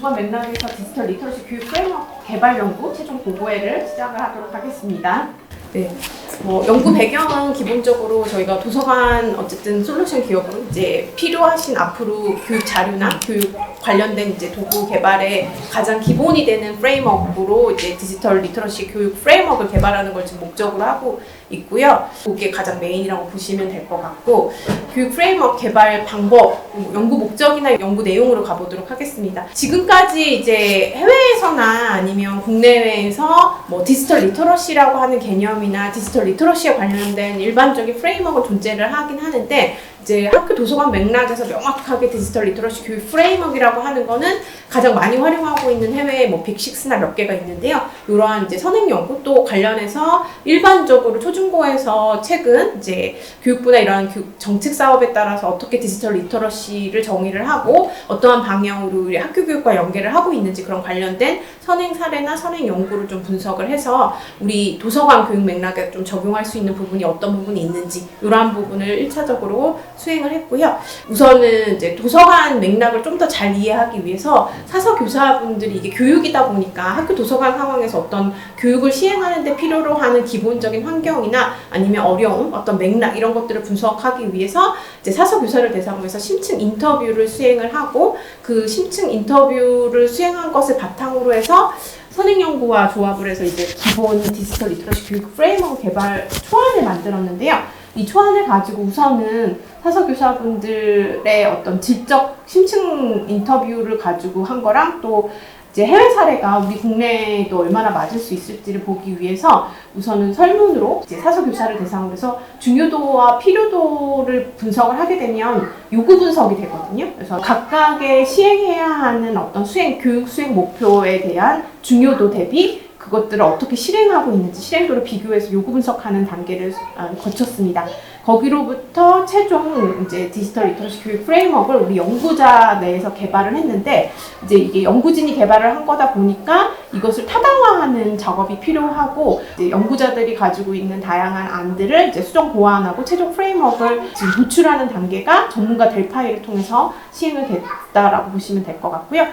도서관 맥락에서 디지털 리터러시 교육 프레임워크 개발 연구 최종 보고회를 시작을 하도록 하겠습니다. 네, 연구 배경은 기본적으로 저희가 도서관 어쨌든 솔루션 기업으로 이제 필요하신 앞으로 교육 자료나 교육 관련된 이제 도구 개발에 가장 기본이 되는 프레임워크로 이제 디지털 리터러시 교육 프레임워크를 개발하는 걸 지금 목적으로 하고 있고요. 그게 가장 메인이라고 보시면 될 것 같고, 교육 프레임워크 개발 방법, 연구 목적이나 연구 내용으로 가보도록 하겠습니다. 지금까지 이제 해외에서나 아니면 국내외에서 디지털 리터러시라고 하는 개념이나 디지털 리터러시에 관련된 일반적인 프레임워크가 존재를 하긴 하는데, 이제 학교 도서관 맥락에서 명확하게 디지털 리터러시 교육 프레임워크라고 하는 거는 가장 많이 활용하고 있는 해외에 빅6나 몇 개가 있는데요. 이러한 이제 선행 연구 또 관련해서 일반적으로 초중고에서 최근 이제 교육부나 이러한 교육 정책 사업에 따라서 어떻게 디지털 리터러시를 정의를 하고 어떠한 방향으로 우리 학교 교육과 연계를 하고 있는지 그런 관련된 선행 사례나 선행 연구를 좀 분석을 해서 우리 도서관 교육 맥락에 좀 적용할 수 있는 부분이 어떤 부분이 있는지 이러한 부분을 1차적으로 수행을 했고요. 우선은 이제 도서관 맥락을 좀 더 잘 이해하기 위해서 사서 교사분들이 이게 교육이다 보니까 학교 도서관 상황에서 어떤 교육을 시행하는 데 필요로 하는 기본적인 환경이나 아니면 어려움, 어떤 맥락 이런 것들을 분석하기 위해서 이제 사서 교사를 대상으로 해서 심층 인터뷰를 수행을 하고 그 심층 인터뷰를 수행한 것을 바탕으로 해서 선행연구와 조합을 해서 이제 기본 디지털 리터러시 교육 프레임워크 개발 초안을 만들었는데요. 이 초안을 가지고 우선은 사서 교사분들의 어떤 질적 심층 인터뷰를 가지고 한 거랑 또 이제 해외 사례가 우리 국내에도 얼마나 맞을 수 있을지를 보기 위해서 우선은 설문으로 이제 사서 교사를 대상으로 해서 중요도와 필요도를 분석을 하게 되면 요구 분석이 되거든요. 그래서 각각의 시행해야 하는 어떤 교육 수행 목표에 대한 중요도 대비 그것들을 어떻게 실행하고 있는지 실행도를 비교해서 요구 분석하는 단계를 거쳤습니다. 거기로부터 최종 이제 디지털 리터러시 교육 프레임워크를 우리 연구자 내에서 개발을 했는데, 이제 이게 연구진이 개발을 한 거다 보니까 이것을 타당화하는 작업이 필요하고, 이제 연구자들이 가지고 있는 다양한 안들을 이제 수정 보완하고 최종 프레임워크를 지금 도출하는 단계가 전문가 델파이를 통해서 시행을 됐다라고 보시면 될 것 같고요.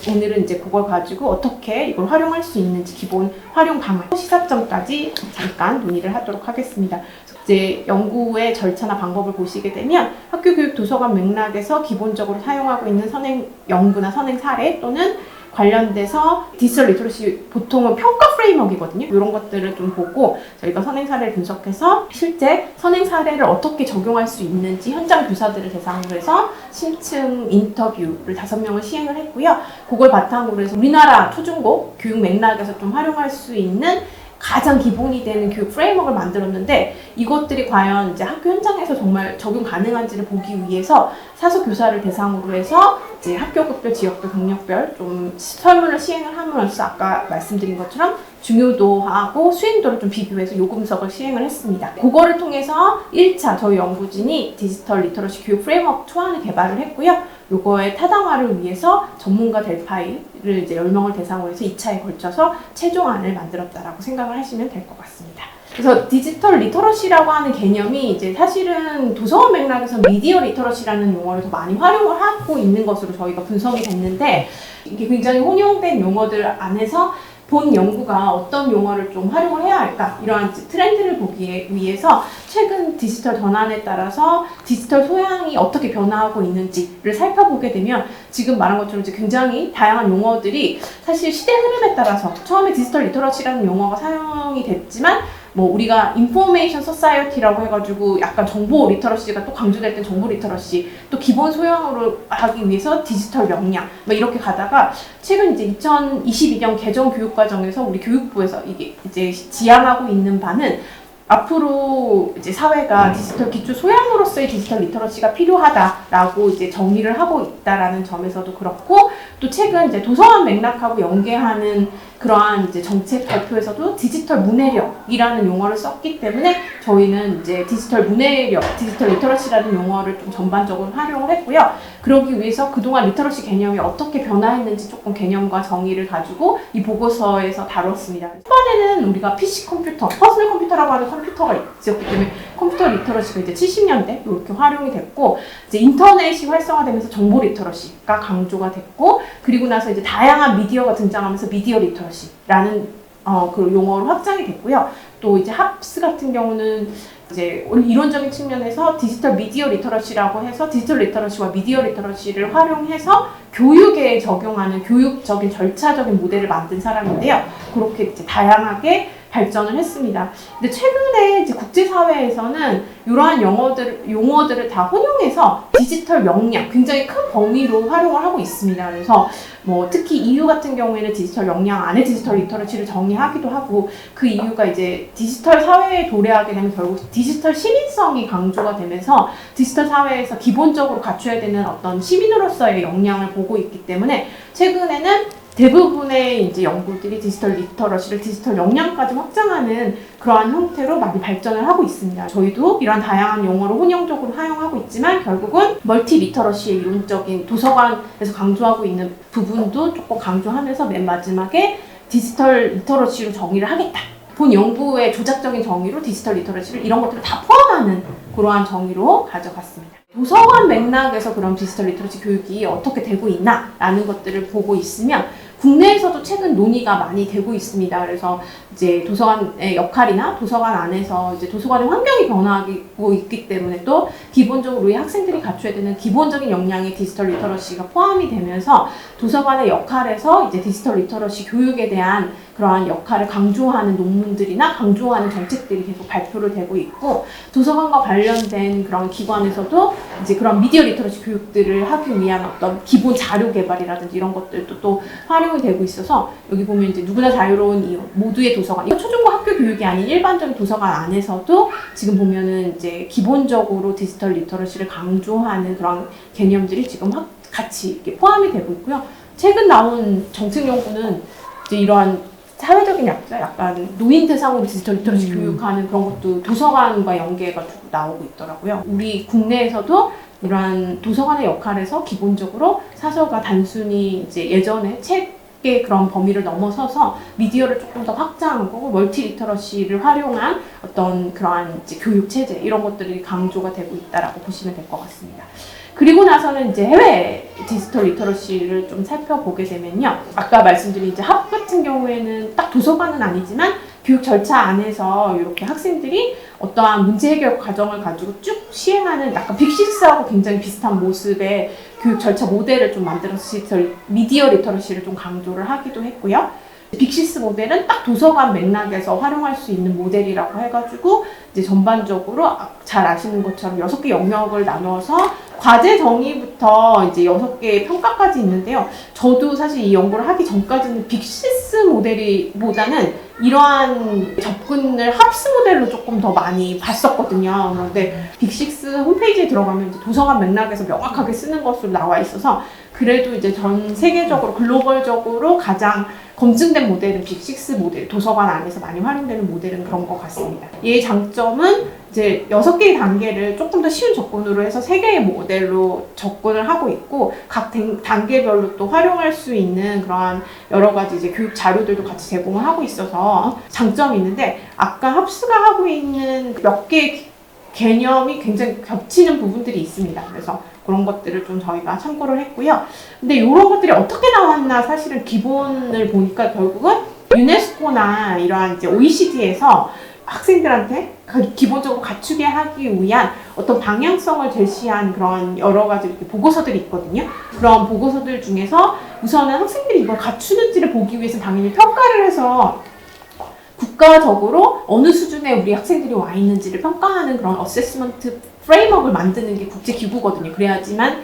오늘은 이제 그걸 가지고 어떻게 이걸 활용할 수 있는지 기본 활용 방안, 시사점까지 잠깐 논의를 하도록 하겠습니다. 이제 연구의 절차나 방법을 보시게 되면 학교 교육 도서관 맥락에서 기본적으로 사용하고 있는 선행 연구나 선행 사례 또는 관련돼서 디지털 리터러시 보통은 평가 프레임워크이거든요. 이런 것들을 좀 보고 저희가 선행 사례를 분석해서 실제 선행 사례를 어떻게 적용할 수 있는지 현장 교사들을 대상으로 해서 심층 인터뷰를 5명을 시행을 했고요. 그걸 바탕으로 해서 우리나라 초중고 교육 맥락에서 좀 활용할 수 있는 가장 기본이 되는 교육 프레임워크를 만들었는데, 이것들이 과연 이제 학교 현장에서 정말 적용 가능한지를 보기 위해서 사서 교사를 대상으로 해서 이제 학교급별, 지역별, 경력별 좀 설문을 시행을 함으로써 아까 말씀드린 것처럼 중요도하고 수행도를 좀 비교해서 요구 분석을 시행을 했습니다. 그거를 통해서 1차 저희 연구진이 디지털 리터러시 교육 프레임워크 초안을 개발을 했고요. 요거의 타당화를 위해서 전문가 델파이를 이제 10명을 대상으로 해서 2차에 걸쳐서 최종안을 만들었다라고 생각을 하시면 될 것 같습니다. 그래서 디지털 리터러시라고 하는 개념이 이제 사실은 도서관 맥락에서 미디어 리터러시라는 용어를 더 많이 활용을 하고 있는 것으로 저희가 분석이 됐는데, 이게 굉장히 혼용된 용어들 안에서 본 연구가 어떤 용어를 좀 활용을 해야 할까, 이러한 트렌드를 보기 위해서 최근 디지털 전환에 따라서 디지털 소양이 어떻게 변화하고 있는지를 살펴보게 되면 지금 말한 것처럼 이제 굉장히 다양한 용어들이 사실 시대 흐름에 따라서 처음에 디지털 리터러시라는 용어가 사용이 됐지만 우리가 인포메이션 소사이어티라고 해가지고 약간 정보 리터러시가 또 강조될 땐 정보 리터러시, 또 기본 소양으로 하기 위해서 디지털 역량 이렇게 가다가 최근 이제 2022년 개정 교육과정에서 우리 교육부에서 이게 이제 지향하고 있는 바는 앞으로 이제 사회가 디지털 기초 소양으로서의 디지털 리터러시가 필요하다라고 이제 정의를 하고 있다라는 점에서도 그렇고, 또 최근 이제 도서관 맥락하고 연계하는 그러한 이제 정책 발표에서도 디지털 문해력이라는 용어를 썼기 때문에 저희는 이제 디지털 문해력, 디지털 리터러시라는 용어를 좀 전반적으로 활용을 했고요. 그러기 위해서 그동안 리터러시 개념이 어떻게 변화했는지 조금 개념과 정의를 가지고 이 보고서에서 다뤘습니다. 초반에는 우리가 PC 컴퓨터, 퍼스널 컴퓨터라고 하는 컴퓨터가 있었기 때문에 컴퓨터 리터러시가 이제 70년대 이렇게 활용이 됐고, 이제 인터넷이 활성화되면서 정보 리터러시가 강조가 됐고, 그리고 나서 이제 다양한 미디어가 등장하면서 미디어 리터러시라는 그 용어로 확장이 됐고요. 또 이제 합스 같은 경우는 이제 이론적인 측면에서 디지털 미디어 리터러시라고 해서 디지털 리터러시와 미디어 리터러시를 활용해서 교육에 적용하는 교육적인 절차적인 모델을 만든 사람인데요. 그렇게 이제 다양하게 발전을 했습니다. 근데 최근에 이제 국제사회에서는 이러한 용어들을 다 혼용해서 디지털 역량, 굉장히 큰 범위로 활용을 하고 있습니다. 그래서 뭐 특히 EU 같은 경우에는 디지털 역량 안에 디지털 리터러시를 정의하기도 하고, 그 이유가 이제 디지털 사회에 도래하게 되면 결국 디지털 시민성이 강조가 되면서 디지털 사회에서 기본적으로 갖춰야 되는 어떤 시민으로서의 역량을 보고 있기 때문에 최근에는 대부분의 이제 연구들이 디지털 리터러시를 디지털 역량까지 확장하는 그러한 형태로 많이 발전을 하고 있습니다. 저희도 이런 다양한 용어를 혼용적으로 사용하고 있지만 결국은 멀티 리터러시의 이론적인 도서관에서 강조하고 있는 부분도 조금 강조하면서 맨 마지막에 디지털 리터러시로 정의를 하겠다. 본 연구의 조작적인 정의로 디지털 리터러시를 이런 것들을 다 포함하는 그러한 정의로 가져갔습니다. 도서관 맥락에서 그런 디지털 리터러시 교육이 어떻게 되고 있나라는 것들을 보고 있으면 국내에서도 최근 논의가 많이 되고 있습니다. 그래서 이제 도서관의 역할이나 도서관 안에서 이제 도서관의 환경이 변화하고 있기 때문에 또 기본적으로 우리 학생들이 갖춰야 되는 기본적인 역량의 디지털 리터러시가 포함이 되면서 도서관의 역할에서 이제 디지털 리터러시 교육에 대한 그러한 역할을 강조하는 논문들이나 강조하는 정책들이 계속 발표를 되고 있고, 도서관과 관련된 그런 기관에서도 이제 그런 미디어 리터러시 교육들을 하기 위한 어떤 기본 자료 개발이라든지 이런 것들도 또 활용이 되고 있어서, 여기 보면 이제 누구나 자유로운 이 모두의 도서관, 이거 초중고 학교 교육이 아닌 일반적인 도서관 안에서도 지금 보면은 이제 기본적으로 디지털 리터러시를 강조하는 그런 개념들이 지금 같이 이렇게 포함이 되고 있고요. 최근 나온 정책 연구는 이제 이러한 사회적인 약간 노인 대상으로 디지털 리터러시 교육하는 그런 것도 도서관과 연계해가지고 나오고 있더라고요. 우리 국내에서도 이러한 도서관의 역할에서 기본적으로 사서가 단순히 이제 예전에 책의 그런 범위를 넘어서서 미디어를 조금 더 확장한 거고, 멀티 리터러시를 활용한 어떤 그러한 이제 교육 체제 이런 것들이 강조가 되고 있다라고 보시면 될 것 같습니다. 그리고 나서는 이제 해외 디지털 리터러시를 좀 살펴보게 되면요. 아까 말씀드린 이제 합 같은 경우에는 딱 도서관은 아니지만 교육 절차 안에서 이렇게 학생들이 어떠한 문제 해결 과정을 가지고 쭉 시행하는 약간 빅6하고 굉장히 비슷한 모습의 교육 절차 모델을 좀 만들어서 미디어 리터러시를 좀 강조를 하기도 했고요. 빅6 모델은 딱 도서관 맥락에서 활용할 수 있는 모델이라고 해가지고 이제 전반적으로 잘 아시는 것처럼 6개 영역을 나눠서 과제 정의부터 이제 6개의 평가까지 있는데요. 저도 사실 이 연구를 하기 전까지는 빅6 모델보다는 이러한 접근을 합스 모델로 조금 더 많이 봤었거든요. 그런데 빅6 홈페이지에 들어가면 이제 도서관 맥락에서 명확하게 쓰는 것으로 나와 있어서, 그래도 이제 전 세계적으로 글로벌적으로 가장 검증된 모델은 빅6 모델, 도서관 안에서 많이 활용되는 모델은 그런 것 같습니다. 얘의 장점은 이제 6개의 단계를 조금 더 쉬운 접근으로 해서 3개의 모델로 접근을 하고 있고, 각 단계별로 또 활용할 수 있는 그러한 여러 가지 이제 교육 자료들도 같이 제공을 하고 있어서 장점이 있는데, 아까 합스가 하고 있는 몇 개의 개념이 굉장히 겹치는 부분들이 있습니다. 그래서 그런 것들을 좀 저희가 참고를 했고요. 근데 이런 것들이 어떻게 나왔나 사실은 기본을 보니까 결국은 유네스코나 이러한 이제 OECD에서 학생들한테 기본적으로 갖추게 하기 위한 어떤 방향성을 제시한 그런 여러 가지 이렇게 보고서들이 있거든요. 그런 보고서들 중에서 우선은 학생들이 이걸 갖추는지를 보기 위해서 당연히 평가를 해서 국가적으로 어느 수준에 우리 학생들이 와 있는지를 평가하는 그런 어세스먼트 프레임워크를 만드는 게 국제기구거든요. 그래야지만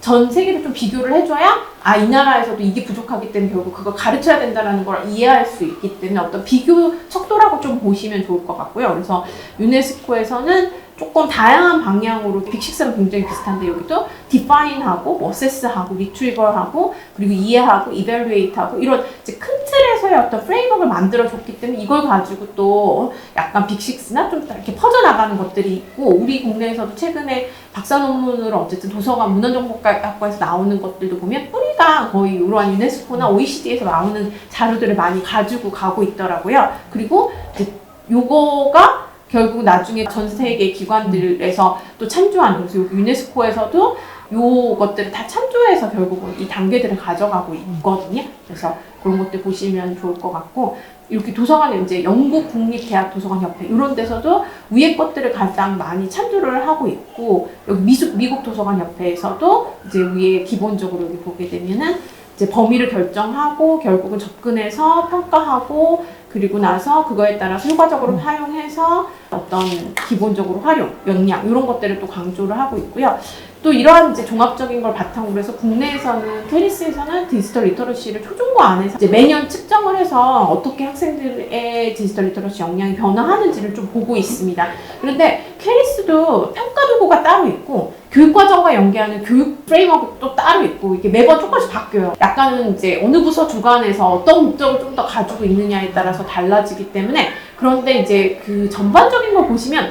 전 세계를 좀 비교를 해줘야 이 나라에서도 이게 부족하기 때문에 결국 그걸 가르쳐야 된다는 걸 이해할 수 있기 때문에 어떤 비교 척도라고 좀 보시면 좋을 것 같고요. 그래서 유네스코에서는 조금 다양한 방향으로 빅6랑 굉장히 비슷한데, 여기도 디파인하고 어세스하고 리트리버하고 그리고 이해하고 이밸루에이트하고 이런 이제 큰 틀에서의 어떤 프레임워크를 만들어줬기 때문에 이걸 가지고 또 약간 빅6나 좀 이렇게 퍼져나가는 것들이 있고, 우리 국내에서도 최근에 박사 논문으로 어쨌든 도서관 문헌정보학과에서 나오는 것들도 보면 뿌리가 거의 이러한 유네스코나 OECD에서 나오는 자료들을 많이 가지고 가고 있더라고요. 그리고 이제 요거가 결국 나중에 전 세계 기관들에서 또 참조하는, 그래서 유네스코에서도 요것들을 다 참조해서 결국은 이 단계들을 가져가고 있거든요. 그래서 그런 것들 보시면 좋을 것 같고, 이렇게 도서관에 이제 영국 국립대학 도서관협회 이런 데서도 위의 것들을 가장 많이 참조를 하고 있고, 여기 미국 도서관협회에서도 이제 위에 기본적으로 여기 보게 되면은 이제 범위를 결정하고 결국은 접근해서 평가하고, 그리고 나서 그거에 따라서 효과적으로 활용해서 어떤 기본적으로 활용, 역량 이런 것들을 또 강조를 하고 있고요. 또 이러한 이제 종합적인 걸 바탕으로 해서 국내에서는 캐리스에서는 디지털 리터러시를 초중고 안에서 이제 매년 측정을 해서 어떻게 학생들의 디지털 리터러시 역량이 변화하는지를 좀 보고 있습니다. 그런데 캐리스도 평가 도구가 따로 있고 교육과정과 연계하는 교육 프레임워크도 따로 있고, 이게 매번 조금씩 바뀌어요. 약간은 이제 어느 부서 주관에서 어떤 목적을 좀 더 가지고 있느냐에 따라서 달라지기 때문에, 그런데 이제 그 전반적인 걸 보시면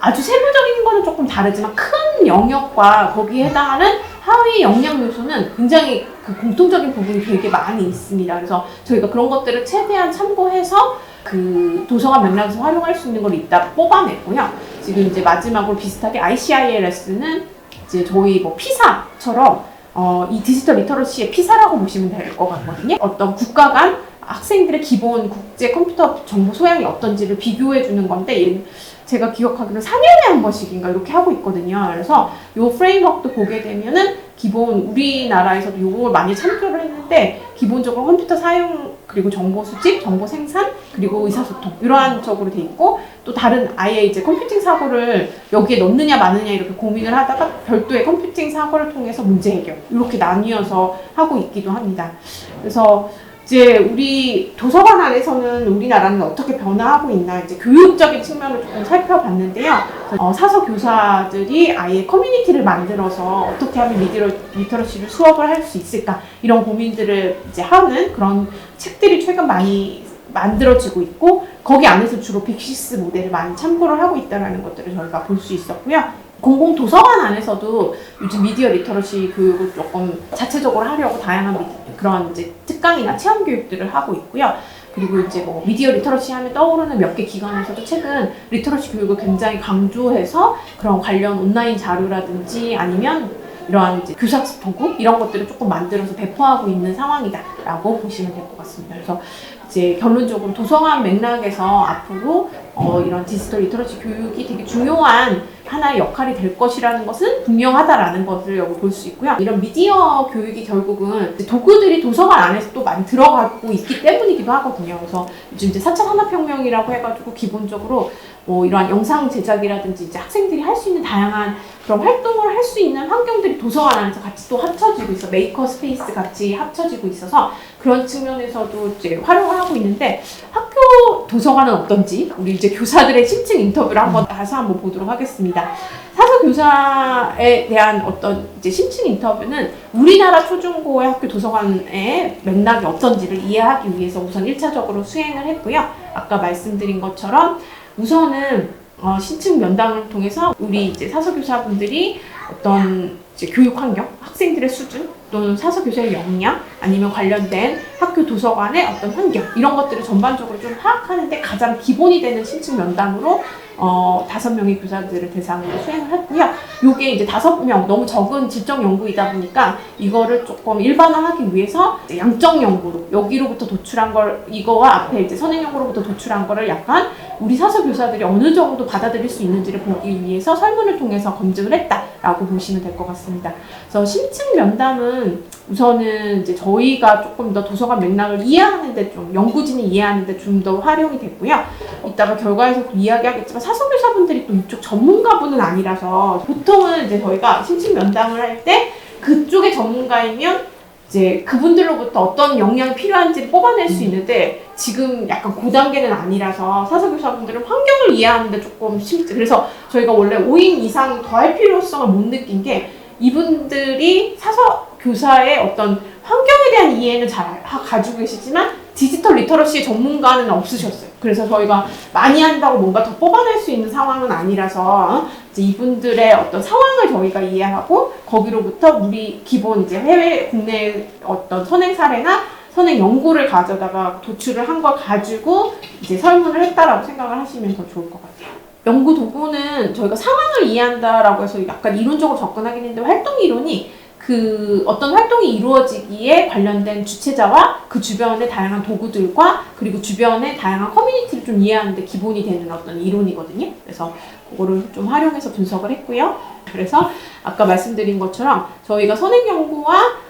아주 세부적인 거는 조금 다르지만 큰 영역과 거기에 해당하는 하위 역량 요소는 굉장히 그 공통적인 부분이 되게 많이 있습니다. 그래서 저희가 그런 것들을 최대한 참고해서 그 도서관 맥락에서 활용할 수 있는 걸 이따 뽑아냈고요. 지금 이제 마지막으로 비슷하게 ICILS는 이제 저희 뭐 피사처럼 이 디지털 리터러시의 피사라고 보시면 될 것 같거든요. 어떤 국가 간 학생들의 기본 국제 컴퓨터 정보 소양이 어떤지를 비교해 주는 건데, 제가 기억하기로 4년에 한 번씩인가 이렇게 하고 있거든요. 그래서 요 프레임워크도 보게 되면은 기본 우리나라에서도 요걸 많이 참조를 했는데, 기본적으로 컴퓨터 사용, 그리고 정보 수집, 정보 생산, 그리고 의사소통 이러한 쪽으로 돼 있고, 또 다른 아예 이제 컴퓨팅 사고를 여기에 넣느냐 마느냐 이렇게 고민을 하다가 별도의 컴퓨팅 사고를 통해서 문제 해결 이렇게 나뉘어서 하고 있기도 합니다. 그래서 이제 우리 도서관 안에서는 우리나라는 어떻게 변화하고 있나, 이제 교육적인 측면을 조금 살펴봤는데요. 사서 교사들이 아예 커뮤니티를 만들어서 어떻게 하면 리터러시를 수업을 할 수 있을까, 이런 고민들을 이제 하는 그런 책들이 최근 많이 만들어지고 있고, 거기 안에서 주로 빅시스 모델을 많이 참고를 하고 있다는 것들을 저희가 볼 수 있었고요. 공공 도서관 안에서도 요즘 미디어 리터러시 교육을 조금 자체적으로 하려고 다양한 그런 이제 특강이나 체험 교육들을 하고 있고요. 그리고 이제 뭐 미디어 리터러시 하면 떠오르는 몇 개 기관에서도 최근 리터러시 교육을 굉장히 강조해서 그런 관련 온라인 자료라든지 아니면 이러한 이제 교사학습 도구 이런 것들을 조금 만들어서 배포하고 있는 상황이다라고 보시면 될 것 같습니다. 그래서 이제 결론적으로 도서관 맥락에서 앞으로 이런 디지털 리터러시 교육이 되게 중요한 하나의 역할이 될 것이라는 것은 분명하다라는 것을 여기 볼 수 있고요. 이런 미디어 교육이 결국은 도구들이 도서관 안에서 또 많이 들어가고 있기 때문이기도 하거든요. 그래서 요즘 이제 4차 산업혁명이라고 해가지고 기본적으로 뭐 이러한 영상 제작이라든지 이제 학생들이 할 수 있는 다양한 그런 활동을 할 수 있는 환경들이 도서관 안에서 같이 또 합쳐지고 있어, 메이커 스페이스 같이 합쳐지고 있어서 그런 측면에서도 이제 활용을 하고 있는데, 학교 도서관은 어떤지 우리 이제 교사들의 심층 인터뷰를 다시 한번 보도록 하겠습니다. 사서 교사에 대한 어떤 이제 심층 인터뷰는 우리나라 초중고의 학교 도서관의 맥락이 어떤지를 이해하기 위해서 우선 1차적으로 수행을 했고요. 아까 말씀드린 것처럼 우선은 신층 면담을 통해서 우리 이제 사서 교사분들이 어떤 이제 교육 환경, 학생들의 수준 또는 사서 교사의 역량, 아니면 관련된 학교 도서관의 어떤 환경, 이런 것들을 전반적으로 좀 파악하는데 가장 기본이 되는 신층 면담으로 5명의 교사들을 대상으로 수행을 했고요. 요게 이제 5명, 너무 적은 질적 연구이다 보니까 이거를 조금 일반화하기 위해서 양적 연구로, 여기로부터 도출한 걸, 이거와 앞에 이제 선행 연구로부터 도출한 거를 약간 우리 사서 교사들이 어느 정도 받아들일 수 있는지를 보기 위해서 설문을 통해서 검증을 했다라고 보시면 될 것 같습니다. 그래서 심층 면담은 우선은 이제 저희가 조금 더 도서관 맥락을 이해하는데 좀, 연구진이 이해하는데 좀 더 활용이 됐고요. 이따가 결과에서 이야기하겠지만 사서교사분들이 또 이쪽 전문가분은 아니라서 보통은 이제 저희가 심층 면담을 할 때 그쪽의 전문가이면 이제 그분들로부터 어떤 역량이 필요한지를 뽑아낼 수 있는데, 지금 약간 그 단계는 아니라서 사서교사분들은 환경을 이해하는데 조금 그래서 저희가 원래 5인 이상 더 할 필요성을 못 느낀 게, 이분들이 사서교사의 어떤 환경에 대한 이해는 잘 가지고 계시지만 디지털 리터러시 전문가는 없으셨어요. 그래서 저희가 많이 한다고 뭔가 더 뽑아낼 수 있는 상황은 아니라서 이제 이분들의 어떤 상황을 저희가 이해하고 거기로부터 우리 기본 이제 해외, 국내 어떤 선행 사례나 선행 연구를 가져다가 도출을 한 걸 가지고 이제 설문을 했다라고 생각을 하시면 더 좋을 것 같아요. 연구 도구는 저희가 상황을 이해한다라고 해서 약간 이론적으로 접근하긴 했는데 활동 이론이 그 어떤 활동이 이루어지기에 관련된 주체자와 그 주변의 다양한 도구들과 그리고 주변의 다양한 커뮤니티를 좀 이해하는 데 기본이 되는 어떤 이론이거든요. 그래서 그거를 좀 활용해서 분석을 했고요. 그래서 아까 말씀드린 것처럼 저희가 선행 연구와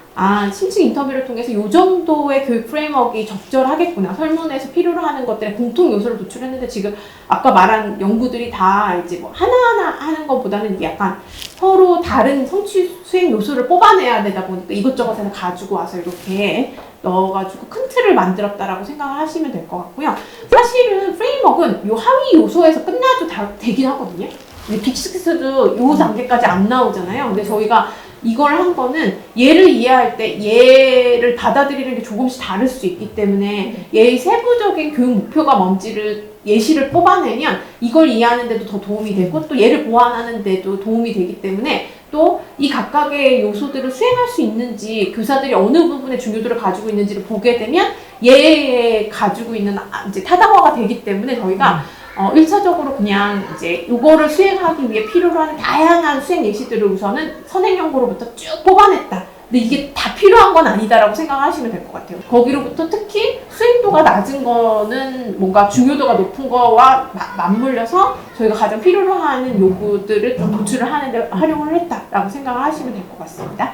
심층 인터뷰를 통해서 이 정도의 교육 프레임워크가 적절하겠구나. 설문에서 필요로 하는 것들의 공통 요소를 도출했는데 지금 아까 말한 연구들이 다 이제 뭐 하나하나 하는 것보다는 이게 약간 서로 다른 성취 수행 요소를 뽑아내야 되다 보니까 이것저것을 가지고 와서 이렇게 넣어가지고 큰 틀을 만들었다라고 생각을 하시면 될 것 같고요. 사실은 프레임워크는 이 하위 요소에서 끝나도 다 되긴 하거든요. 근데 빅6도 이 단계까지 안 나오잖아요. 근데 저희가 이걸 한 거는 얘를 이해할 때 얘를 받아들이는 게 조금씩 다를 수 있기 때문에 얘의 세부적인 교육 목표가 뭔지를 예시를 뽑아내면 이걸 이해하는 데도 더 도움이 되고 또 얘를 보완하는 데도 도움이 되기 때문에 또 이 각각의 요소들을 수행할 수 있는지 교사들이 어느 부분에 중요도를 가지고 있는지를 보게 되면 얘에 가지고 있는 이제 타당화가 되기 때문에 저희가 1차적으로 그냥 이제 요거를 수행하기 위해 필요로 하는 다양한 수행 예시들을 우선은 선행 연구로부터 쭉 뽑아냈다. 근데 이게 다 필요한 건 아니다라고 생각하시면 될 것 같아요. 거기로부터 특히 수행도가 낮은 거는 뭔가 중요도가 높은 거와 맞물려서 저희가 가장 필요로 하는 요구들을 좀 도출을 하는데 활용을 했다라고 생각을 하시면 될 것 같습니다.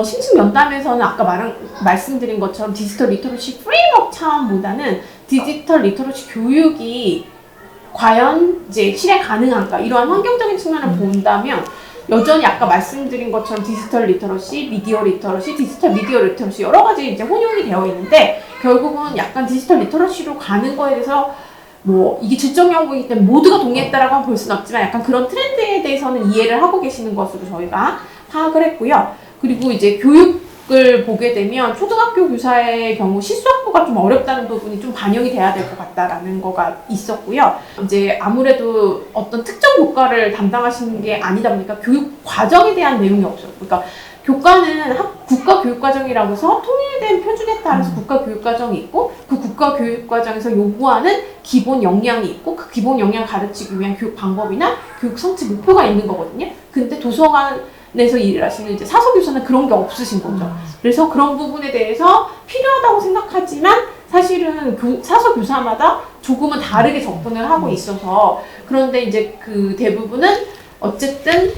심층 면담에서는 아까 말씀드린 것처럼 디지털 리터러시 프레임워크 차원보다는 디지털 리터러시 교육이 과연 이제 실행 가능한가 이러한 환경적인 측면을 본다면 여전히 아까 말씀드린 것처럼 디지털 리터러시, 미디어 리터러시, 디지털 미디어 리터러시 여러 가지 이제 혼용이 되어 있는데 결국은 약간 디지털 리터러시로 가는 거에 대해서 뭐 이게 질적 연구이기 때문에 모두가 동의했다라고 볼 수는 없지만 약간 그런 트렌드에 대해서는 이해를 하고 계시는 것으로 저희가 파악을 했고요. 그리고 이제 교육을 보게 되면 초등학교 교사의 경우 실수 확보가 좀 어렵다는 부분이 좀 반영이 돼야 될 것 같다라는 거가 있었고요. 이제 아무래도 어떤 특정 교과를 담당하시는 게 아니다 보니까 교육 과정에 대한 내용이 없어요. 그러니까 교과는 국가교육과정이라고 해서 통일된 표준에 따라서 국가교육과정이 있고 그 국가교육과정에서 요구하는 기본 역량이 있고 그 기본 역량을 가르치기 위한 교육 방법이나 교육 성취 목표가 있는 거거든요. 근데 도서관에서 일하시는 이제 사서교사는 그런 게 없으신 거죠. 그래서 그런 부분에 대해서 필요하다고 생각하지만 사실은 사서교사마다 조금은 다르게 접근을 하고 있어서 그런데 이제 그 대부분은 어쨌든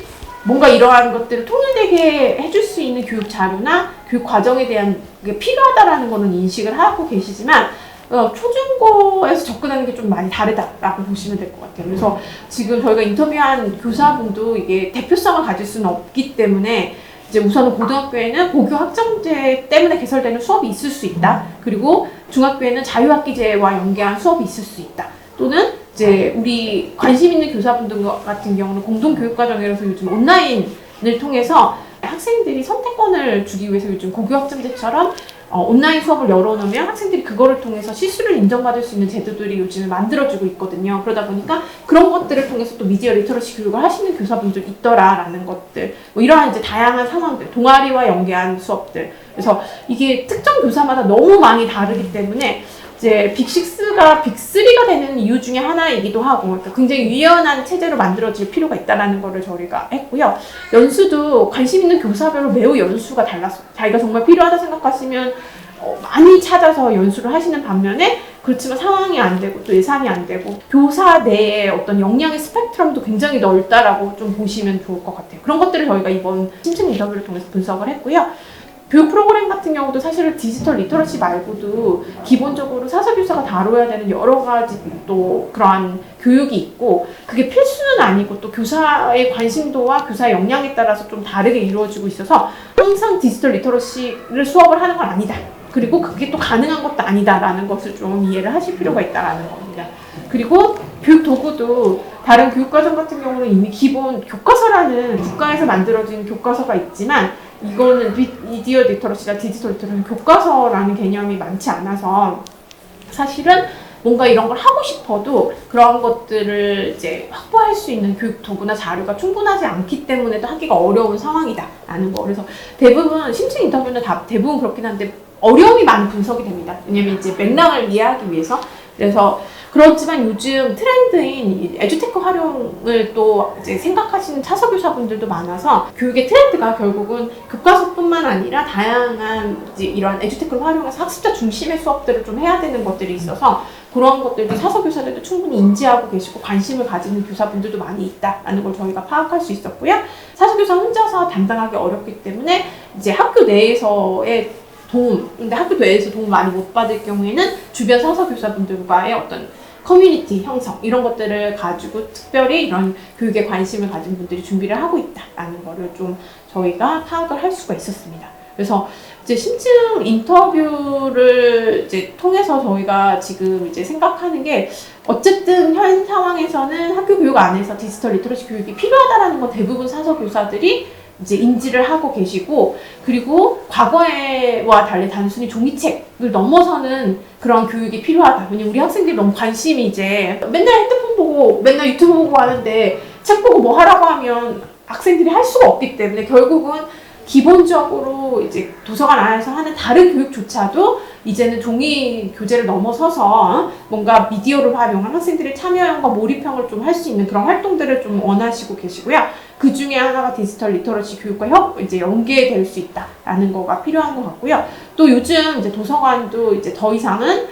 뭔가 이러한 것들을 통일되게 해줄 수 있는 교육 자료나 교육 과정에 대한 게 필요하다라는 거는 인식을 하고 계시지만 초중고에서 접근하는 게 좀 많이 다르다라고 보시면 될 것 같아요. 그래서 지금 저희가 인터뷰한 교사분도 이게 대표성을 가질 수는 없기 때문에 이제 우선은 고등학교에는 고교 학점제 때문에 개설되는 수업이 있을 수 있다. 그리고 중학교에는 자유학기제와 연계한 수업이 있을 수 있다. 또는 이제 우리 관심 있는 교사분들 같은 경우는 공동교육과정이라서 요즘 온라인을 통해서 학생들이 선택권을 주기 위해서 요즘 고교 학점제처럼 온라인 수업을 열어놓으면 학생들이 그거를 통해서 실수를 인정받을 수 있는 제도들이 요즘에 만들어지고 있거든요. 그러다 보니까 그런 것들을 통해서 또 미디어 리터러시 교육을 하시는 교사분들 있더라라는 것들, 뭐 이러한 이제 다양한 상황들, 동아리와 연계한 수업들. 그래서 이게 특정 교사마다 너무 많이 다르기 때문에 이제 빅6가 빅3가 되는 이유 중에 하나이기도 하고, 그러니까 굉장히 유연한 체제로 만들어질 필요가 있다는 거를 저희가 했고요. 연수도 관심 있는 교사별로 매우 연수가 달랐어요. 자기가 정말 필요하다 생각하시면 많이 찾아서 연수를 하시는 반면에 그렇지만 상황이 안 되고 또 예산이 안 되고 교사 내의 어떤 역량의 스펙트럼도 굉장히 넓다라고 좀 보시면 좋을 것 같아요. 그런 것들을 저희가 이번 심층 인터뷰를 통해서 분석을 했고요. 교육 프로그램 같은 경우도 사실 디지털 리터러시 말고도 기본적으로 사서교사가 다뤄야 되는 여러 가지 또 그러한 교육이 있고 그게 필수는 아니고 또 교사의 관심도와 교사의 역량에 따라서 좀 다르게 이루어지고 있어서 항상 디지털 리터러시를 수업을 하는 건 아니다. 그리고 그게 또 가능한 것도 아니다라는 것을 좀 이해를 하실 필요가 있다라는 겁니다. 그리고 교육 도구도 다른 교육과정 같은 경우는 이미 기본 교과서라는 국가에서 만들어진 교과서가 있지만 이거는 미디어 리터러시나 디지털 리터러시 교과서라는 개념이 많지 않아서 사실은 뭔가 이런 걸 하고 싶어도 그런 것들을 이제 확보할 수 있는 교육 도구나 자료가 충분하지 않기 때문에도 하기가 어려운 상황이다라는 거. 그래서 대부분 심층 인터뷰는 대부분 그렇긴 한데 어려움이 많이 분석이 됩니다. 왜냐면 이제 맥락을 이해하기 위해서. 그래서 그렇지만 요즘 트렌드인 이 에듀테크 활용을 또 이제 생각하시는 차서교사분들도 많아서 교육의 트렌드가 결국은 교과서뿐만 아니라 다양한 이제 이런 에듀테크를 활용해서 학습자 중심의 수업들을 좀 해야 되는 것들이 있어서 그런 것들도 차서교사들도 충분히 인지하고 계시고 관심을 가지는 교사분들도 많이 있다라는 걸 저희가 파악할 수 있었고요. 차서교사 혼자서 담당하기 어렵기 때문에 이제 학교 내에서의 도움, 근데 학교 내에서 도움 많이 못 받을 경우에는 주변 사서교사분들과의 어떤 커뮤니티 형성 이런 것들을 가지고 특별히 이런 교육에 관심을 가진 분들이 준비를 하고 있다라는 거를 좀 저희가 파악을 할 수가 있었습니다. 그래서 이제 심층 인터뷰를 이제 통해서 저희가 지금 이제 생각하는 게 어쨌든 현 상황에서는 학교 교육 안에서 디지털 리터러시 교육이 필요하다라는 건 대부분 사서교사들이 이제 인지를 하고 계시고, 그리고 과거와 달리 단순히 종이책을 넘어서는 그런 교육이 필요하다. 왜냐면 우리 학생들이 너무 관심이 이제 맨날 핸드폰 보고 맨날 유튜브 보고 하는데 책 보고 뭐 하라고 하면 학생들이 할 수가 없기 때문에 결국은 기본적으로 이제 도서관 안에서 하는 다른 교육조차도 이제는 종이 교재를 넘어서서 뭔가 미디어를 활용한 학생들의 참여형과 몰입형을 좀 할 수 있는 그런 활동들을 좀 원하시고 계시고요. 그 중에 하나가 디지털 리터러시 교육과 이제 연계될 수 있다라는 거가 필요한 것 같고요. 또 요즘 이제 도서관도 이제 더 이상은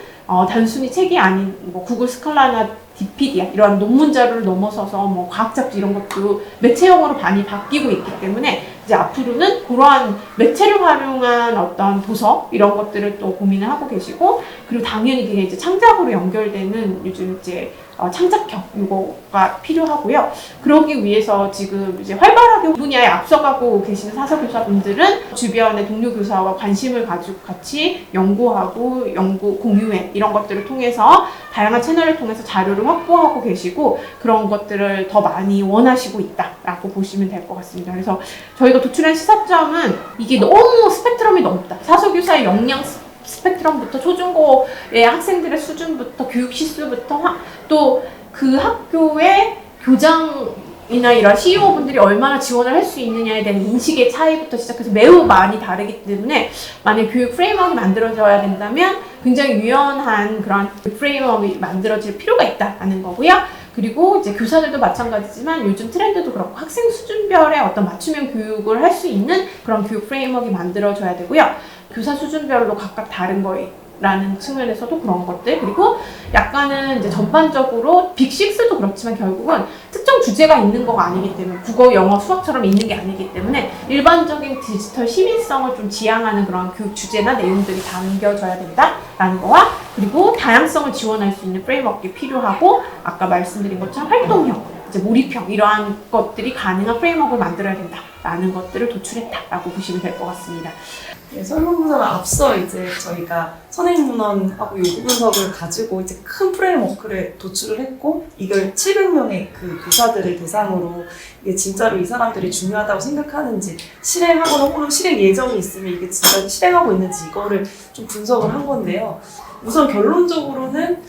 단순히 책이 아닌 뭐 구글 스칼라나 디피디아 이런 논문 자료를 넘어서서 뭐 과학 잡지 이런 것도 매체형으로 많이 바뀌고 있기 때문에 이제 앞으로는 그러한 매체를 활용한 어떤 도서 이런 것들을 또 고민을 하고 계시고, 그리고 당연히 그게 이제 창작으로 연결되는 요즘 이제 창작형 이거가 필요하고요. 그러기 위해서 지금 이제 활발하게 분야에 앞서가고 계시는 사서교사분들은 주변의 동료 교사와 관심을 가지고 같이 연구하고 연구 공유회 이런 것들을 통해서 다양한 채널을 통해서 자료를 확보하고 계시고 그런 것들을 더 많이 원하시고 있다라고 보시면 될 것 같습니다. 그래서 저희가 도출한 시사점은 이게 너무 스펙트럼이 넓다. 사서교사의 역량 스펙트럼부터 초중고의 학생들의 수준부터 교육 시수부터 또 그 학교의 교장이나 이런 CEO분들이 얼마나 지원을 할 수 있느냐에 대한 인식의 차이부터 시작해서 매우 많이 다르기 때문에 만약 교육 프레임워크가 만들어져야 된다면 굉장히 유연한 그런 프레임워크가 만들어질 필요가 있다는 거고요. 그리고 이제 교사들도 마찬가지지만 요즘 트렌드도 그렇고 학생 수준별의 어떤 맞춤형 교육을 할 수 있는 그런 교육 프레임워크가 만들어져야 되고요. 교사 수준별로 각각 다른 거라는 측면에서도 그런 것들, 그리고 약간은 이제 전반적으로 빅6도 그렇지만 결국은 특정 주제가 있는 거가 아니기 때문에 국어, 영어, 수학처럼 있는 게 아니기 때문에 일반적인 디지털 시민성을 좀 지향하는 그런 교육 주제나 내용들이 담겨져야 된다라는 거와, 그리고 다양성을 지원할 수 있는 프레임워크가 필요하고 아까 말씀드린 것처럼 활동형, 이제 몰입형 이러한 것들이 가능한 프레임워크를 만들어야 된다라는 것들을 도출했다라고 보시면 될 것 같습니다. 네, 설문분석은 앞서 이제 저희가 선행문헌하고 요구 분석을 가지고 이제 큰 프레임워크를 도출을 했고, 이걸 700명의 그 교사들을 대상으로 이게 진짜로 이 사람들이 중요하다고 생각하는지, 실행하거나 혹은 실행 예정이 있으면 이게 진짜 실행하고 있는지 이거를 좀 분석을 한 건데요. 우선 결론적으로는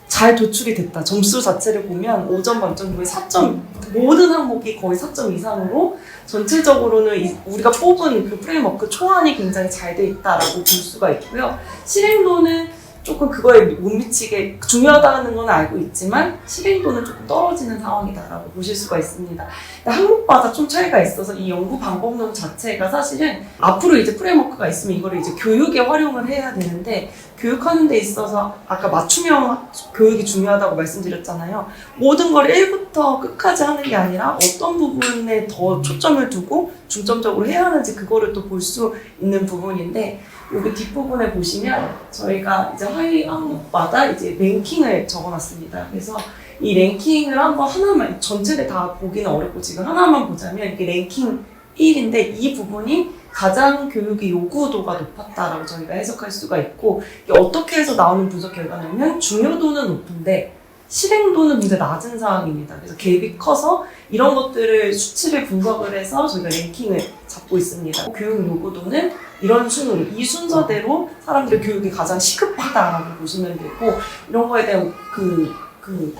잘 도출이 됐다. 점수 자체를 보면 5점 만점 중에 4점, 모든 항목이 거의 4점 이상으로 전체적으로는 우리가 뽑은 그 프레임워크 초안이 굉장히 잘 돼 있다라고 볼 수가 있고요. 실행도는 조금 그거에 못 미치게 중요하다는 건 알고 있지만 실행도는 조금 떨어지는 상황이다라고 보실 수가 있습니다. 항목마다 좀 차이가 있어서 이 연구 방법론 자체가 사실은 앞으로 이제 프레임워크가 있으면 이거를 이제 교육에 활용을 해야 되는데, 교육하는 데 있어서 아까 맞춤형 교육이 중요하다고 말씀드렸잖아요. 모든 걸 1부터 끝까지 하는 게 아니라 어떤 부분에 더 초점을 두고 중점적으로 해야 하는지 그거를 또 볼 수 있는 부분인데, 여기 뒷부분에 보시면 저희가 이제 하위 항목마다 이제 랭킹을 적어놨습니다. 그래서 이 랭킹을 한번 하나만, 전체를 다 보기는 어렵고 지금 하나만 보자면 이게 랭킹 1인데 이 부분이 가장 교육의 요구도가 높았다라고 저희가 해석할 수가 있고, 이게 어떻게 해서 나오는 분석 결과냐면 중요도는 높은데 실행도는 굉장히 낮은 상황입니다. 그래서 갭이 커서 이런 것들을 수치를 분석을 해서 저희가 랭킹을 잡고 있습니다. 교육 요구도는 이런 순으로, 이 순서대로 사람들의 교육이 가장 시급하다라고 보시면 되고, 이런 거에 대한 그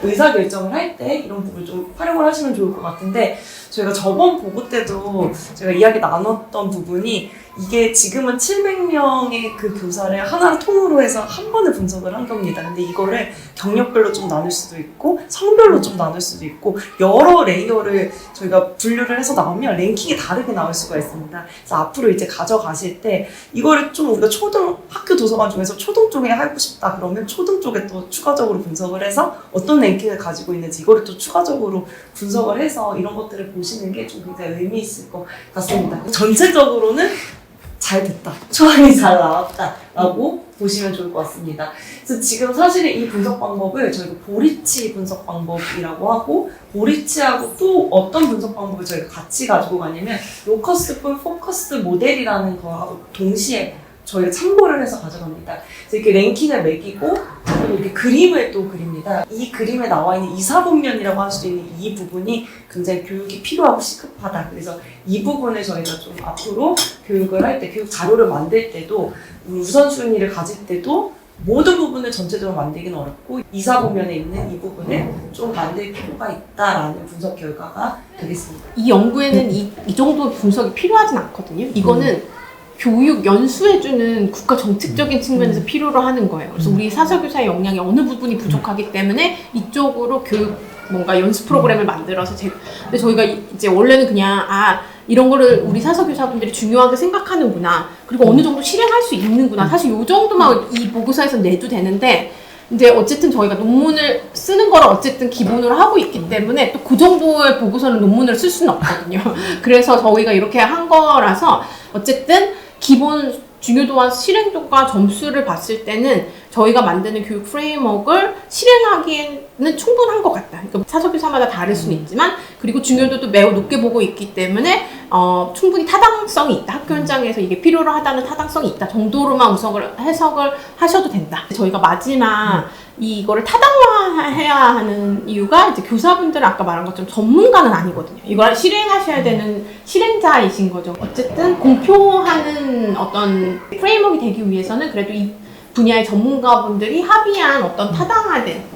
의사결정을 할 때 이런 부분을 좀 활용을 하시면 좋을 것 같은데, 저희가 저번 보고 때도 제가 이야기 나눴던 부분이 이게 지금은 700명의 그 교사를 하나로 통으로 해서 한 번에 분석을 한 겁니다. 근데 이거를 경력별로 좀 나눌 수도 있고 성별로 좀 나눌 수도 있고 여러 레이어를 저희가 분류를 해서 나오면 랭킹이 다르게 나올 수가 있습니다. 그래서 앞으로 이제 가져가실 때 이거를 좀 우리가 초등 학교 도서관 중에서 초등 쪽에 하고 싶다 그러면 초등 쪽에 또 추가적으로 분석을 해서 어떤 랭킹을 가지고 있는지 이거를 또 추가적으로 분석을 해서 이런 것들을 보시는 게 좀 굉장히 의미 있을 것 같습니다. 전체적으로는 잘 됐다, 초안이 잘 나왔다 라고 보시면 좋을 것 같습니다. 그래서 지금 사실은 이 분석 방법을 저희가 보리치 분석 방법이라고 하고 보리치하고 또 어떤 분석 방법을 저희가 같이 가지고 가냐면 로커스 풀 포커스 모델이라는 거하고 동시에 저희가 참고를 해서 가져갑니다. 그래서 이렇게 랭킹을 매기고 그리고 이렇게 그림을 또 그립니다. 이 그림에 나와 있는 이사분면이라고 할 수 있는 이 부분이 굉장히 교육이 필요하고 시급하다. 그래서 이 부분을 저희가 좀 앞으로 교육을 할 때, 교육 자료를 만들 때도 우선순위를 가질 때도 모든 부분을 전체적으로 만들기는 어렵고 이사분면에 있는 이 부분을 좀 만들 필요가 있다라는 분석 결과가 되겠습니다. 이 연구에는 이 정도 분석이 필요하진 않거든요. 이거는 교육 연수해주는 국가 정책적인 측면에서 필요로 하는 거예요. 그래서 우리 사설교사의 역량이 어느 부분이 부족하기 때문에 이쪽으로 교육 뭔가 연수 프로그램을 만들어서 근데 저희가 이제 원래는 그냥 이런 거를 우리 사설교사분들이 중요하게 생각하는구나. 그리고 어느 정도 실행할 수 있는구나. 사실 요 정도만 이 보고서에서 내도 되는데 이제 어쨌든 저희가 논문을 쓰는 거를 어쨌든 기본으로 하고 있기 때문에 또 그 정도의 보고서는 논문을 쓸 수는 없거든요. 그래서 저희가 이렇게 한 거라서 어쨌든 기본 중요도와 실행도가 점수를 봤을 때는 저희가 만드는 교육 프레임워크를 실행하기에는 충분한 것 같다. 그러니까 사설교사마다 다를 수는 있지만 그리고 중요도도 매우 높게 보고 있기 때문에 충분히 타당성이 있다. 학교 현장에서 이게 필요로 하다는 타당성이 있다 정도로만 해석을 하셔도 된다. 저희가 마지막 이거를 타당화해야 하는 이유가 이제 교사분들은 아까 말한 것처럼 전문가는 아니거든요. 이걸 실행하셔야 되는 실행자이신 거죠. 어쨌든 공표하는 어떤 프레임워크가 되기 위해서는 그래도 이 분야의 전문가분들이 합의한 어떤 타당화된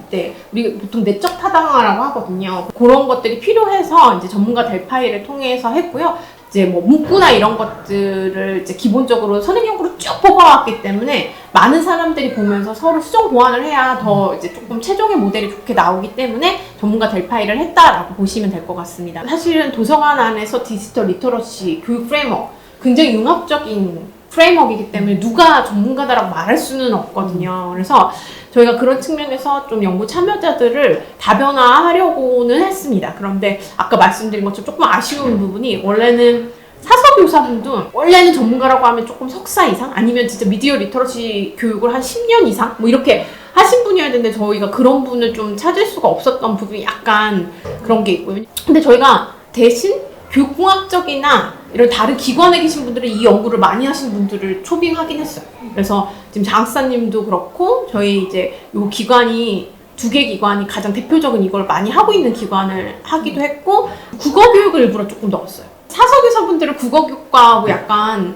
우리 보통 내적 타당화라고 하거든요. 그런 것들이 필요해서 이제 전문가 델 파일을 통해서 했고요. 이제 뭐 문구나 이런 것들을 이제 기본적으로 선행 연구로 쭉 뽑아왔기 때문에 많은 사람들이 보면서 서로 수정 보완을 해야 더 이제 조금 최종의 모델이 좋게 나오기 때문에 전문가 델 파일을 했다라고 보시면 될 것 같습니다. 사실은 도서관 안에서 디지털 리터러시 교육 프레임워크 굉장히 융합적인 프레임워크이기 때문에 누가 전문가다라고 말할 수는 없거든요. 그래서 저희가 그런 측면에서 좀 연구 참여자들을 다변화하려고는 했습니다. 그런데 아까 말씀드린 것처럼 조금 아쉬운 부분이 원래는 사서교사분도 원래는 전문가라고 하면 조금 석사 이상 아니면 진짜 미디어 리터러시 교육을 한 10년 이상 뭐 이렇게 하신 분이어야 되는데 저희가 그런 분을 좀 찾을 수가 없었던 부분이 약간 그런 게 있고요. 근데 저희가 대신 교육공학적이나 이런 다른 기관에 계신 분들은 이 연구를 많이 하신 분들을 초빙하긴 했어요. 그래서 지금 장학사님도 그렇고 저희 이제 요 기관이 2개 기관이 가장 대표적인 이걸 많이 하고 있는 기관을 하기도 했고 국어교육을 일부러 조금 넣었어요. 사서교사분들은 국어교육과하고 약간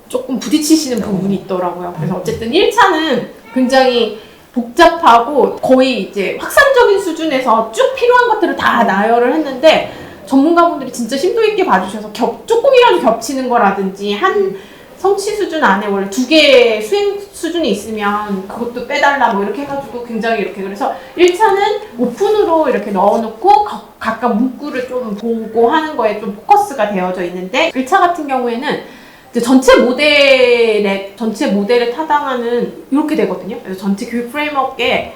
조금 부딪히시는 부분이 있더라고요. 그래서 어쨌든 1차는 굉장히 복잡하고 거의 이제 확산적인 수준에서 쭉 필요한 것들을 다 나열을 했는데 전문가분들이 진짜 심도 있게 봐주셔서 조금이라도 겹치는 거라든지 한 성취 수준 안에 원래 2개의 수행 수준이 있으면 그것도 빼달라 뭐 이렇게 해가지고 굉장히 이렇게 그래서 1차는 오픈으로 이렇게 넣어놓고 각각 문구를 좀 보고 하는 거에 좀 포커스가 되어져 있는데 1차 같은 경우에는 이제 전체 모델에 타당하는 이렇게 되거든요. 그래서 전체 교육 프레임워크에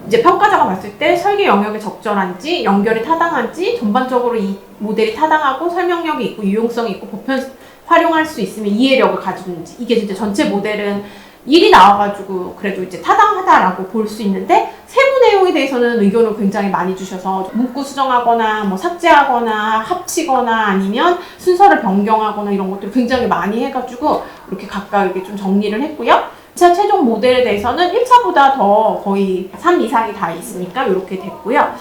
이제 평가자가 봤을 때 설계 영역에 적절한지, 연결이 타당한지, 전반적으로 이 모델이 타당하고 설명력이 있고 유용성이 있고 보편 활용할 수 있으면 이해력을 가지고 있는지 이게 진짜 전체 모델은 1이 나와가지고 그래도 이제 타당하다라고 볼 수 있는데 세부 내용에 대해서는 의견을 굉장히 많이 주셔서 문구 수정하거나 뭐 삭제하거나 합치거나 아니면 순서를 변경하거나 이런 것들을 굉장히 많이 해가지고 이렇게 각각 이렇게 좀 정리를 했고요. 2차 최종 모델에 대해서는 1차보다 더 거의 3 이상이 다 있으니까 이렇게 됐고요.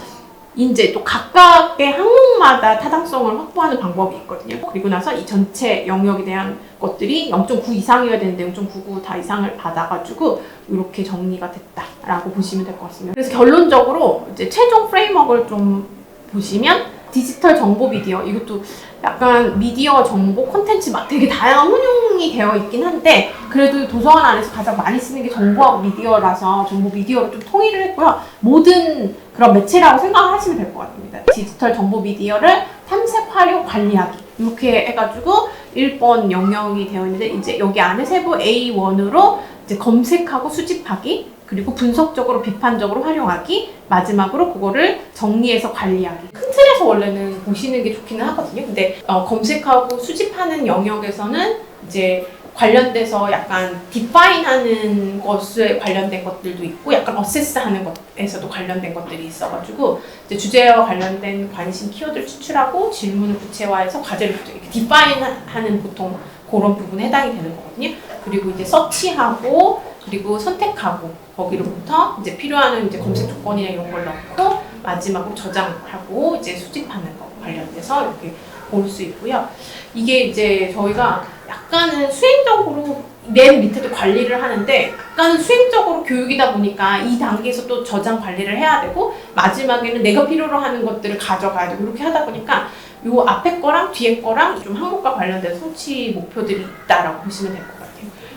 이제 또 각각의 항목마다 타당성을 확보하는 방법이 있거든요. 그리고 나서 이 전체 영역에 대한 것들이 0.9 이상이어야 되는데 0.99 다 이상을 받아가지고 이렇게 정리가 됐다라고 보시면 될 것 같습니다. 그래서 결론적으로 이제 최종 프레임워크를 좀 보시면 디지털 정보 미디어, 이것도 약간 미디어 정보 콘텐츠 막 되게 다양한 혼용이 되어 있긴 한데 그래도 도서관 안에서 가장 많이 쓰는 게 정보하고 미디어라서 정보 미디어로 좀 통일을 했고요. 모든 그런 매체라고 생각하시면 될 것 같습니다. 디지털 정보 미디어를 탐색, 활용, 관리하기 이렇게 해가지고 1번 영역이 되어 있는데 이제 여기 안에 세부 A1으로 이제 검색하고 수집하기, 그리고 분석적으로 비판적으로 활용하기, 마지막으로 그거를 정리해서 관리하기. 큰 틀에서 원래는 보시는 게 좋기는 하거든요. 근데 검색하고 수집하는 영역에서는 이제 관련돼서 약간 디파인하는 것에 관련된 것들도 있고 약간 어세스하는 것에서도 관련된 것들이 있어가지고 이제 주제와 관련된 관심 키워드를 추출하고 질문을 구체화해서 과제를 이렇게 디파인하는 보통 그런 부분에 해당이 되는 거거든요. 그리고 이제 서치하고 그리고 선택하고 거기로부터 이제 필요한 이제 검색 조건이나 이런 걸 넣고 마지막으로 저장하고 이제 수집하는 거 관련돼서 이렇게 볼 수 있고요. 이게 이제 저희가 약간은 수행적으로 맨 밑에도 관리를 하는데 약간은 수행적으로 교육이다 보니까 이 단계에서 또 저장 관리를 해야 되고 마지막에는 내가 필요로 하는 것들을 가져가야 되고 이렇게 하다 보니까 요 앞에 거랑 뒤에 거랑 좀 항목과 관련된 성취 목표들이 있다라고 보시면 될 것 같아요.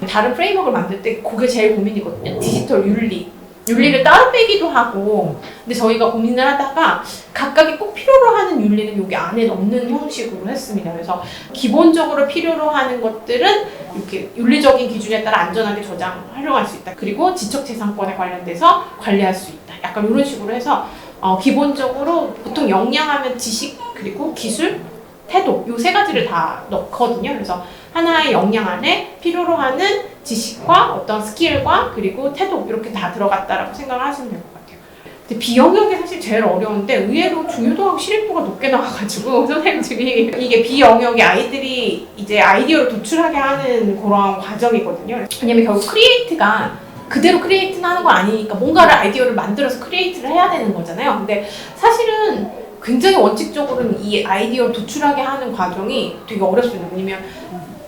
다른 프레임워크를 만들 때 그게 제일 고민이거든요. 디지털 윤리를 따로 빼기도 하고 근데 저희가 고민을 하다가 각각이 꼭 필요로 하는 윤리는 여기 안에 넣는 형식으로 했습니다. 그래서 기본적으로 필요로 하는 것들은 이렇게 윤리적인 기준에 따라 안전하게 저장, 활용할 수 있다. 그리고 지적재산권에 관련돼서 관리할 수 있다. 약간 이런 식으로 해서 기본적으로 보통 역량하면 지식 그리고 기술, 태도 요 세 가지를 다 넣거든요. 그래서 하나의 역량 안에 필요로 하는 지식과 어떤 스킬과 그리고 태도 이렇게 다 들어갔다라고 생각을 하시면 될 것 같아요. 근데 비영역이 사실 제일 어려운데 의외로 중요도하고 실익도가 높게 나와가지고 선생님들이 이게 비영역이 아이들이 이제 아이디어를 도출하게 하는 그런 과정이거든요. 왜냐면 결국 크리에이트가 그대로 크리에이트는 하는 거 아니니까 뭔가를 아이디어를 만들어서 크리에이트를 해야 되는 거잖아요. 근데 사실은 굉장히 원칙적으로는 이 아이디어를 도출하게 하는 과정이 되게 어렵습니다. 왜냐면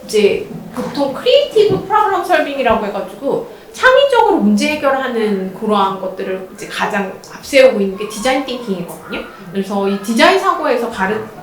이제 보통 크리에이티브 프로블럼 설빙이라고 해가지고 창의적으로 문제 해결하는 그러한 것들을 이제 가장 앞세우고 있는 게 디자인 띵킹이거든요. 그래서 이 디자인 사고에서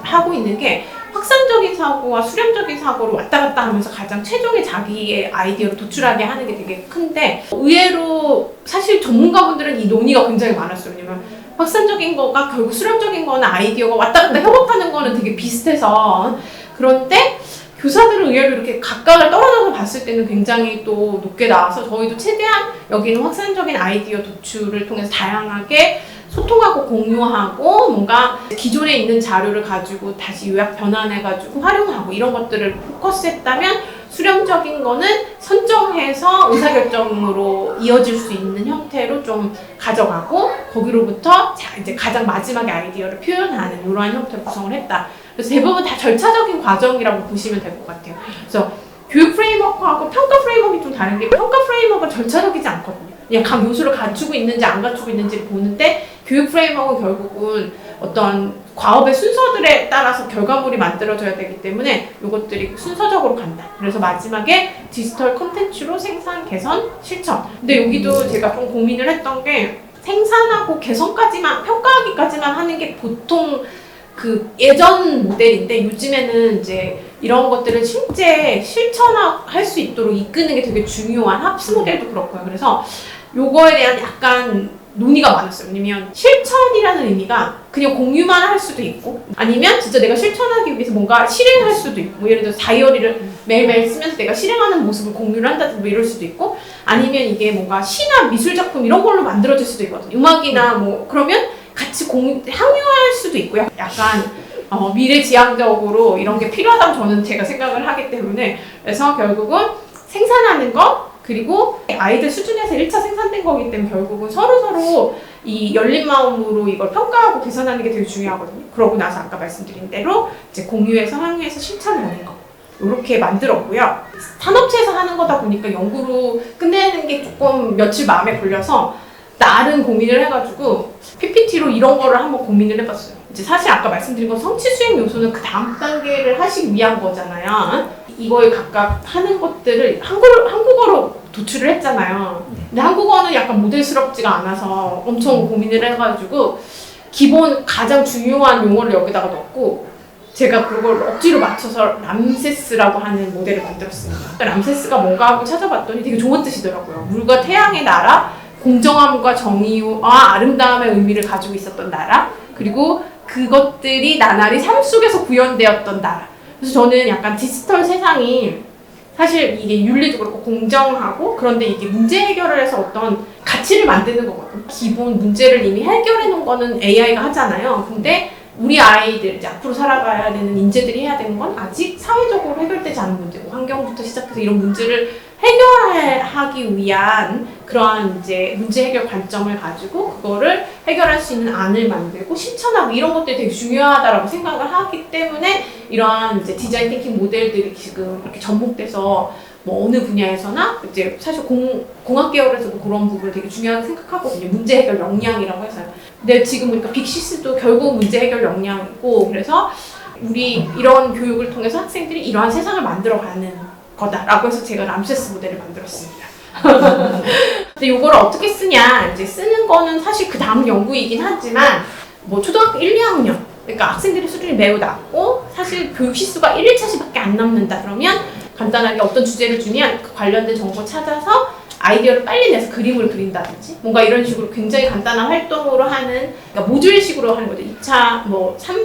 하고 있는 게 확산적인 사고와 수렴적인 사고를 왔다 갔다 하면서 가장 최종의 자기의 아이디어를 도출하게 하는 게 되게 큰데 의외로 사실 전문가분들은 이 논의가 굉장히 많았어요. 왜냐면 확산적인 거가 결국 수렴적인 거는 아이디어가 왔다 갔다 협업하는 거는 되게 비슷해서 그런데 교사들은 의외로 이렇게 각각을 떨어져서 봤을 때는 굉장히 또 높게 나와서 저희도 최대한 여기는 확산적인 아이디어 도출을 통해서 다양하게 소통하고 공유하고 뭔가 기존에 있는 자료를 가지고 다시 요약 변환해가지고 활용하고 이런 것들을 포커스했다면 수렴적인 거는 선정해서 의사결정으로 이어질 수 있는 형태로 좀 가져가고 거기로부터 이제 가장 마지막에 아이디어를 표현하는 이러한 형태로 구성을 했다. 그래서 대부분 다 절차적인 과정이라고 보시면 될 것 같아요. 그래서 교육 프레임워크하고 평가 프레임워크가 좀 다른 게 평가 프레임워크는 절차적이지 않거든요. 그냥 각 요소를 갖추고 있는지 안 갖추고 있는지를 보는데 교육 프레임워크는 결국은 어떤 과업의 순서들에 따라서 결과물이 만들어져야 되기 때문에 이것들이 순서적으로 간다. 그래서 마지막에 디지털 콘텐츠로 생산, 개선, 실천. 근데 여기도 제가 좀 고민을 했던 게 생산하고 개선까지만, 평가하기까지만 하는 게 보통 그 예전 모델인데 요즘에는 이제 이런 것들을 실제 실천할 수 있도록 이끄는 게 되게 중요한 합스 모델도 그렇고요. 그래서 요거에 대한 약간 논의가 많았어요. 왜냐면 실천이라는 의미가 그냥 공유만 할 수도 있고 아니면 진짜 내가 실천하기 위해서 뭔가 실행할 수도 있고 뭐 예를 들어서 다이어리를 매일매일 쓰면서 내가 실행하는 모습을 공유를 한다든지 뭐 이럴 수도 있고 아니면 이게 뭔가 시나 미술작품 이런 걸로 만들어질 수도 있거든요. 음악이나 뭐 그러면 같이 항유할 수도 있고요. 약간 미래지향적으로 이런 게 필요하다고 저는 제가 생각을 하기 때문에 그래서 결국은 생산하는 것 그리고 아이들 수준에서 1차 생산된 거기 때문에 결국은 서로서로 이 열린 마음으로 이걸 평가하고 개선하는 게 되게 중요하거든요. 그러고 나서 아까 말씀드린 대로 이제 공유해서 항유해서 실천하는 거 이렇게 만들었고요. 산업체에서 하는 거다 보니까 연구로 끝내는 게 조금 며칠 마음에 걸려서 나름 고민을 해가지고 PPT로 이런 거를 한번 고민을 해봤어요. 이제 사실 아까 말씀드린 건 성취 수행 요소는 그 다음 단계를 하시기 위한 거잖아요. 이거에 각각 하는 것들을 한국어로 도출을 했잖아요. 근데 한국어는 약간 모델스럽지가 않아서 엄청 고민을 해가지고 기본 가장 중요한 용어를 여기다가 넣고 제가 그걸 억지로 맞춰서 람세스라고 하는 모델을 만들었습니다. 람세스가 뭔가 하고 찾아봤더니 되게 좋은 뜻이더라고요. 물과 태양의 나라, 공정함과 정의와 아름다움의 의미를 가지고 있었던 나라, 그리고 그것들이 나날이 삶 속에서 구현되었던 나라. 그래서 저는 약간 디지털 세상이 사실 이게 윤리도 그렇고 공정하고 그런데 이게 문제 해결을 해서 어떤 가치를 만드는 거거든요. 기본 문제를 이미 해결해 놓은 거는 AI가 하잖아요. 근데 우리 아이들 이제 앞으로 살아가야 되는 인재들이 해야 되는 건 아직 사회적으로 해결되지 않은 문제고 환경부터 시작해서 이런 문제를 해결하기 위한 그러한 이제 문제 해결 관점을 가지고 그거를 해결할 수 있는 안을 만들고 실천하고 이런 것들이 되게 중요하다라고 생각을 하기 때문에 이러한 이제 디자인 띵킹 모델들이 지금 이렇게 접목돼서 뭐 어느 분야에서나 이제 사실 공학 계열에서도 그런 부분을 되게 중요하게 생각하거든요. 문제 해결 역량이라고 해서요. 근데 지금 보니까 빅시스도 결국 문제 해결 역량이고 그래서 우리 이런 교육을 통해서 학생들이 이러한 세상을 만들어가는 거다라고 해서 제가 람세스 모델을 만들었습니다. 근데 이걸 어떻게 쓰냐 이제 쓰는 거는 사실 그 다음 연구이긴 하지만 뭐 초등학교 1, 2학년 그러니까 학생들의 수준이 매우 낮고 사실 교육 시수가 1일차시밖에 안 남는다 그러면 간단하게 어떤 주제를 주면 그 관련된 정보 찾아서 아이디어를 빨리 내서 그림을 그린다든지 뭔가 이런 식으로 굉장히 간단한 활동으로 하는 그러니까 모듈식으로 하는 거죠. 2차 뭐 3,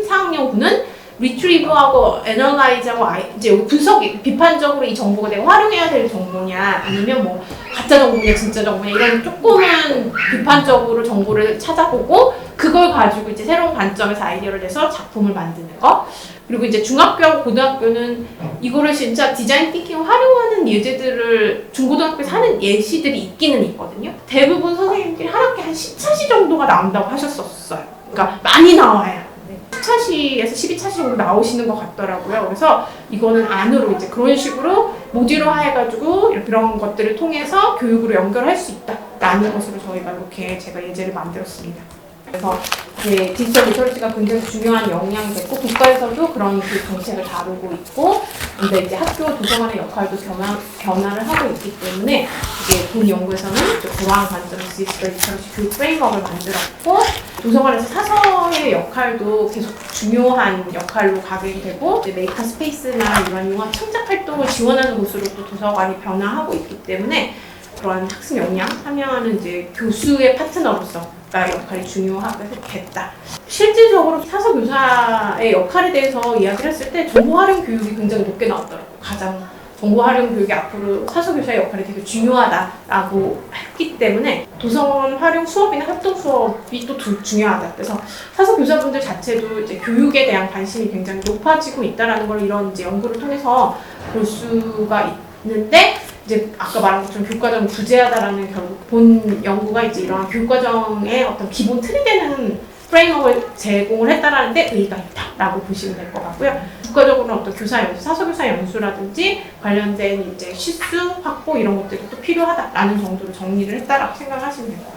4학년군은 리트리브하고 애널라이즈하고 이제 여기 분석이 비판적으로 이 정보가 내가 활용해야 될 정보냐 아니면 뭐 가짜 정보냐 진짜 정보냐 이런 조금은 비판적으로 정보를 찾아보고 그걸 가지고 이제 새로운 관점에서 아이디어를 내서 작품을 만드는 거. 그리고 이제 중학교하고 고등학교는 이거를 진짜 디자인 띵킹을 활용하는 예제들을 중고등학교에서 하는 예시들이 있기는 있거든요. 대부분 선생님들이 한 학기에 한 10차시 정도가 나온다고 하셨었어요. 그러니까 많이 나와요. 10차시에서 12차시 정도 나오시는 것 같더라고요. 그래서 이거는 안으로 이제 그런 식으로 모듈화 해가지고 그런 것들을 통해서 교육으로 연결할 수 있다라는 것으로 저희가 이렇게 제가 예제를 만들었습니다. 그래서 네, 디지털 리터러시가 굉장히 중요한 역량이 됐고 국가에서도 그런 교육 정책을 다루고 있고 근데 이제 학교 도서관의 역할도 변화를 하고 있기 때문에 이게 본 연구에서는 그러한 관점에서 디지털 리터러시 교육 프레임워크를 만들었고 도서관에서 사서의 역할도 계속 중요한 역할로 가게 되고 이제 메이커 스페이스나 이런 융합 창작 활동을 지원하는 곳으로 또 도서관이 변화하고 있기 때문에 그러한 학습 역량 함양하는 이제 교수의 파트너로서 역할이 중요하겠다. 실질적으로 사서 교사의 역할에 대해서 이야기를 했을 때 정보 활용 교육이 굉장히 높게 나왔더라고요. 가장 정보 활용 교육이 앞으로 사서 교사의 역할이 되게 중요하다라고 했기 때문에 도서관 활용 수업이나 활동 수업이 또 중요하다. 그래서 사서 교사분들 자체도 이제 교육에 대한 관심이 굉장히 높아지고 있다라는 걸 이런 이제 연구를 통해서 볼 수가 있는데. 이제 아까 말한 것처럼 교육과정을 구제하다라는 결국 본 연구가 이제 이러한 교육과정의 어떤 기본 틀이 되는 프레임워크를 제공을 했다라는 데 의의가 있다라고 보시면 될 것 같고요. 국가적으로는 어떤 교사 연수, 사서교사 연수라든지 관련된 이제 시수 확보 이런 것들이 또 필요하다라는 정도로 정리를 했다라고 생각하시면 될 것 같아요.